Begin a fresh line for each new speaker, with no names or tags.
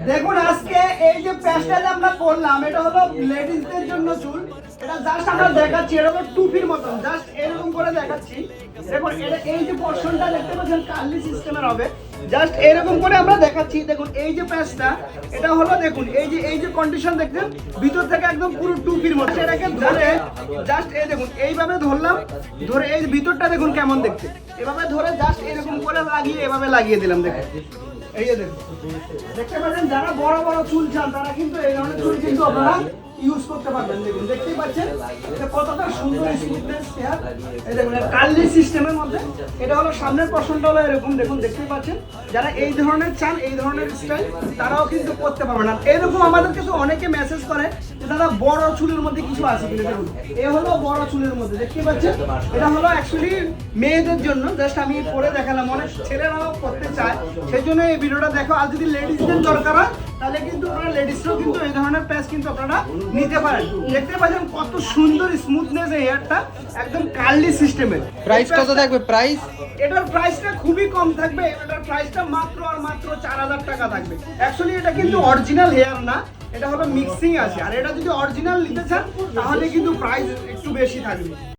দেখুন আজকে এই যে প্যাচটা যে আমরা করলাম এটা হলো লেডিসদের জন্য চুল। এটা জাস্ট আমরা দেখাচ্ছি, এটা হলো টুপির মতন, জাস্ট এরকম করে দেখাচ্ছি। দেখুন এটা এই যে পোর্শনটা দেখতে পাচ্ছেন কার্লি সিস্টেমের হবে, জাস্ট এরকম করে আমরা দেখাচ্ছি। দেখুন এই যে প্যাচটা এটা হলো, দেখুন এই যে কন্ডিশন দেখছেন ভিতর থেকে একদম পুরো টুপির মতো। এটাকে ধরে জাস্ট এই দেখুন এইভাবে ধরলাম, ধরে এই ভিতরটা দেখুন কেমন দেখতে, এভাবে ধরে জাস্ট এরকম করে লাগিয়ে এভাবে লাগিয়ে দিলাম। দেখুন এই যে দেখুন দেখতে পাচ্ছেন, যারা বড় বড় চুল চান তারা কিন্তু এই ধরনের চুল কিন্তু আপনারা ইউজ করতে পারবেন। দেখুন দেখতেই পাচ্ছেন এটা কতটা সুন্দর স্মুথনেস হেয়ার। এই দেখুন কার্লি সিস্টেমের মধ্যে, এটা হলো সামনের পোর্শনটা হলো এরকম। দেখুন দেখতেই পাচ্ছেন, যারা এই ধরনের চান এই ধরনের স্টাইল তারাও কিন্তু করতে পারবেন। আর এরকম আমাদের কিছু অনেকে মেসেজ করে যে দাদা বড় চুলের মধ্যে কিছু আছে কিনা। দেখুন এ হলো বড় চুলের মধ্যে, দেখতেই পাচ্ছেন এটা হলো অ্যাকচুয়ালি মেয়েদের জন্য, জাস্ট আমি পরে দেখালাম। অনেক ছেলেরাও করতে চায়, সেই জন্য এই ভিডিওটা দেখো। আর যদি লেডিসদের দরকার হয় তাহলে কিন্তু আপনারা লেডিসরাও কিন্তু এই ধরনের প্যাচ কিন্তু আপনারা নিতে পারেন। দেখতে পাচ্ছেন কত সুন্দর স্মুথনেস এই হেয়ারটা, একদম কার্লি সিস্টেমের।
প্রাইস কত থাকবে? প্রাইস
এটার প্রাইসটা খুবই কম থাকবে, এটার প্রাইসটা মাত্র আর মাত্র 4000 টাকা থাকবে। অ্যাকচুয়ালি এটা কিন্তু অরিজিনাল হেয়ার না, এটা হলো মিক্সিং আছে। আর এটা যদি অরিজিনাল নিতে চান তাহলে কিন্তু প্রাইস একটু বেশি থাকবে।